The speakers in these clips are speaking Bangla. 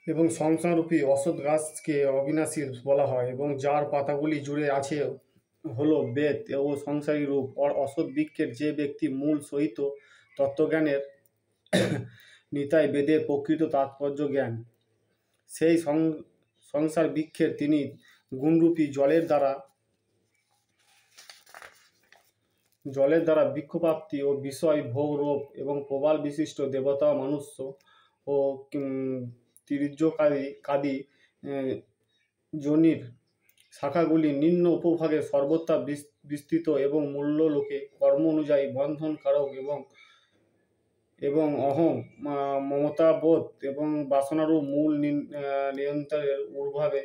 এবং সংসাররূপী অশ্বত্থ গাছকে অবিনাশী বলা হয়, এবং যার পাতাগুলি জুড়ে আছে হলো বেদ ও সংসারী রূপ। অশ্বত্থ বৃক্ষের যে ব্যক্তি মূল সহিত তত্ত্বজ্ঞানের নিতাই বেদের প্রকৃত তাৎপর্য জ্ঞান, সেই সংসার বৃক্ষের তিনি গুণরূপী জলের দ্বারা বৃক্ষপ্রাপ্তি ও বিষয় ভোগ রূপ এবং প্রবাল বিশিষ্ট দেবতা মনুষ্য ও তীর্যকাদি যোনির শাখাগুলি নিম্ন উপভাগে সর্বত্রা বিস্তৃত এবং মূল্যলোকে কর্ম অনুযায়ী বন্ধন কারক এবং অহং মমতাবোধ এবং বাসনারূপ মূল নিয়ন্ত্রণের উর্ভাবে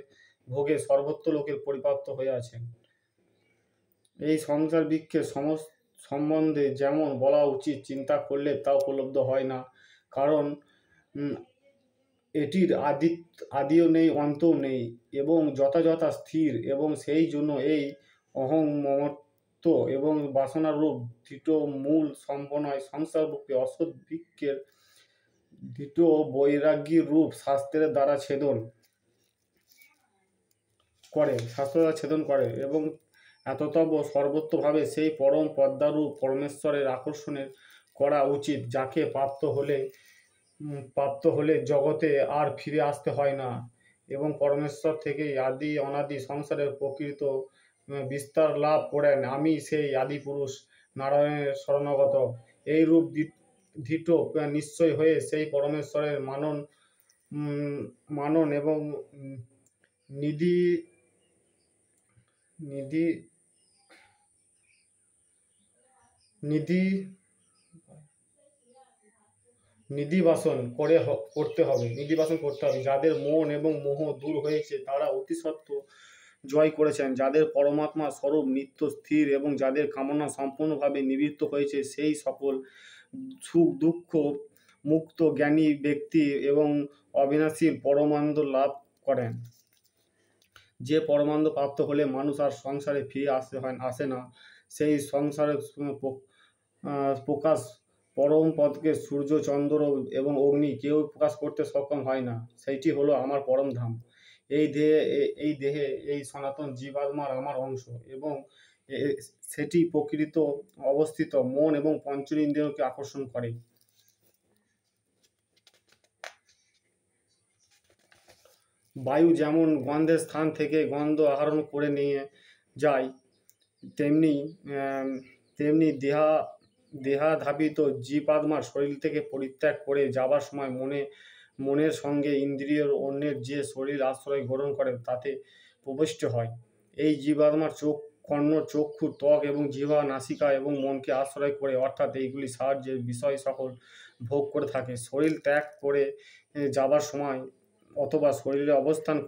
ভোগে সর্বত্র লোকের পরিপ্রাপ্ত হয়ে আছেন। এই সংসার বৃক্ষের সম্বন্ধে যেমন বলা উচিত চিন্তা করলে তা উপলব্ধ হয় না, কারণ এটির আদিও নেই, অন্তও নেই এবং যথাযথ স্থির, এবং সেই জন্য এই অহং মমত্ব এবং বাসনারূপ দৃঢ় মূল সম্পন্নয় সংসাররূপে অশ্বত্থ বৃক্ষের দৃঢ় বৈরাগ্যের রূপ শাস্ত্রের দ্বারা ছেদন করে এবং এততব সর্বত্রভাবে সেই পরম পদ্মারূপ পরমেশ্বরের আকর্ষণের করা উচিত, যাকে প্রাপ্ত হলে জগতে আর ফিরে আসতে হয় না, এবং পরমেশ্বর থেকেই আদি অনাদি সংসারের প্রকৃত বিস্তার লাভ করেন। আমি সেই আদিপুরুষ নারায়ণের শরণাগত। এই রূপ ধৃত নিশ্চয় হয়ে সেই পরমেশ্বরের মানন এবং নিধিবাসন করতে হবে। যাদের মন এবং মোহ দূর হয়েছে তারা অতি সত্ত্ব জয় করেছেন, যাদের পরমাত্মা স্বরূপ নিত্য স্থির এবং যাদের কামনা সম্পূর্ণভাবে নিবৃত্ত হয়েছে, সেই সকল সুখ দুঃখ মুক্ত জ্ঞানী ব্যক্তি এবং অবিনাশী পরমানন্দ লাভ করেন। যে পরমানন্দ প্রাপ্ত হলে মানুষ আর সংসারে ফিরে আসে না। সেই সংসারের প্রকাশ পরম পদকে সূর্য, চন্দ্র এবং অগ্নি কেউ প্রকাশ করতে সক্ষম হয় না। সেইটি হলো আমার পরম ধাম। এই দেহে এই সনাতন জীবাত্মার আমার অংশ, এবং সেটি প্রকৃত অবস্থিত মন এবং পঞ্চেন্দ্রিয়কে আকর্ষণ করে। বায়ু যেমন গন্ধের স্থান থেকে গন্ধ আহরণ করে নিয়ে যায়, তেমনি দেহাধাবিত জীবাত্মার শরীর থেকে পরিত্যাগ করে যাবার সময় মনের সঙ্গে ইন্দ্রিয়ের অন্যের যে শরীর আশ্রয় গ্রহণ করে তাতে প্রবিষ্ট হয়। এই জীবাত্মার চোখ, কর্ণ, চক্ষু, ত্বক এবং জিহ্বা, নাসিকা এবং মনকে আশ্রয় করে, অর্থাৎ এইগুলি সাহায্যে বিষয় সকল ভোগ করে থাকে। শরীর ত্যাগ করে যাবার সময় অথবা শরীরে অবস্থান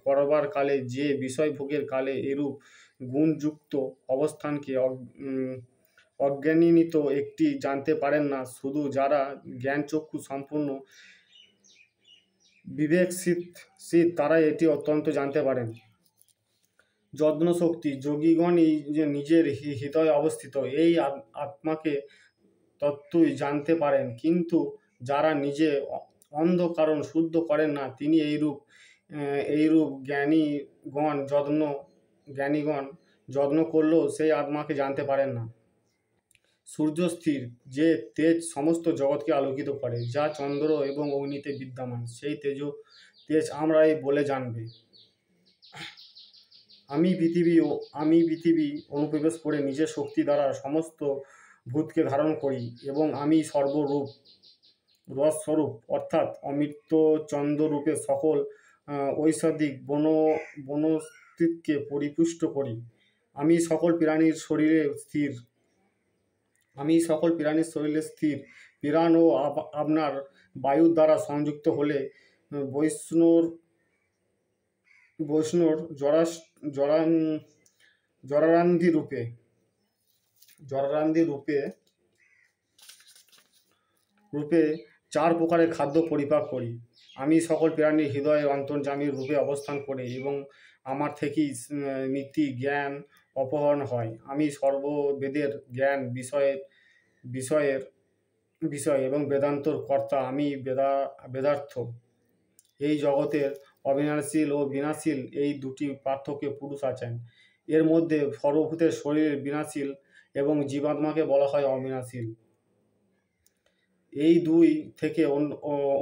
করবার কালে যে বিষয় ভোগের কালে এরূপ গুণযুক্ত অবস্থানকে অজ্ঞানিত একটি জানতে পারেন না, শুধু যারা জ্ঞানচক্ষু সম্পূর্ণ বিবেকশীল তারাই এটি অত্যন্ত জানতে পারেন। যজ্ঞশক্তি যোগীগণই নিজের হৃদয়ে অবস্থিত এই আত্মাকে তত্ত্বই জানতে পারেন, কিন্তু যারা নিজে অন্ধ কারণ শুদ্ধ করেন না, তিনি এইরূপ জ্ঞানীগণ যত্ন করলেও সেই আত্মাকে জানতে পারেন না। সূর্য স্থির যে তেজ সমস্ত জগৎকে আলোকিত করে, যা চন্দ্র এবং অগ্নিতে বিদ্যমান, সেই তেজ আমরাই বলে জানবে। আমি পৃথিবী অনুপ্রবেশ করে নিজের শক্তি দ্বারা সমস্ত ভূতকে ধারণ করি, এবং আমি সর্বরূপ রসস্বরূপ অর্থাৎ অমৃত চন্দ্ররূপে সকল ঐশ্বরিক বনস্পতিকে পরিপুষ্ট করি। আমি সকল প্রাণীর শরীরে স্থির। প্রাণ ও আপনার বায়ুর দ্বারা সংযুক্ত হলে বৈষ্ণব জরারান্ধি রূপে 4 প্রকারের খাদ্য পরিপাক করি। আমি সকল প্রাণীর হৃদয়ে অন্তর্যামীর রূপে অবস্থান করি, এবং আমার থেকেই নীতি জ্ঞান অপহরণ হয়। আমি সর্ববেদের জ্ঞান বিষয় এবং বেদান্তর কর্তা। আমি বেদার্থ এই জগতের অবিনাশীল ও বিনাশীল এই দুটি পার্থক্যে পুরুষ আছেন। এর মধ্যে সর্বভূতের শরীর বিনাশীল এবং জীবাত্মাকে বলা হয় অবিনাশীল। এই দুই থেকে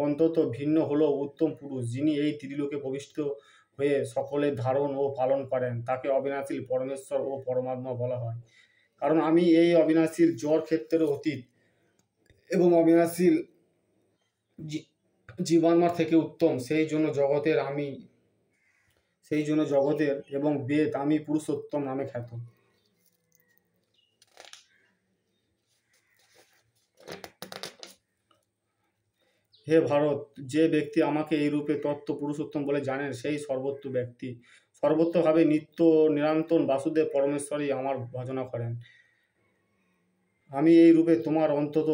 অন্তত ভিন্ন হলো উত্তম পুরুষ, যিনি এই ত্রিলোকে প্রবিষ্ট হয়ে সকলের ধারণ ও পালন করেন। তাকে অবিনাশীল পরমেশ্বর ও পরমাত্মা বলা হয়। কারণ আমি এই অবিনাশীল জড় ক্ষেত্রের অতীত এবং অবিনাশীল জীবাত্মার থেকে উত্তম, সেই জন্য জগতের এবং বেদ আমি পুরুষোত্তম নামে খ্যাত। হে ভারত, যে ব্যক্তি আমাকে এই রূপে তত্ত্ব পুরুষোত্তম বলে জানেন, সেই সর্বত্র ব্যক্তি সর্বত্রভাবে নিত্য নিরন্তর বাসুদেব পরমেশ্বরই আমার ভজনা করেন। আমি এই রূপে তোমার অন্তত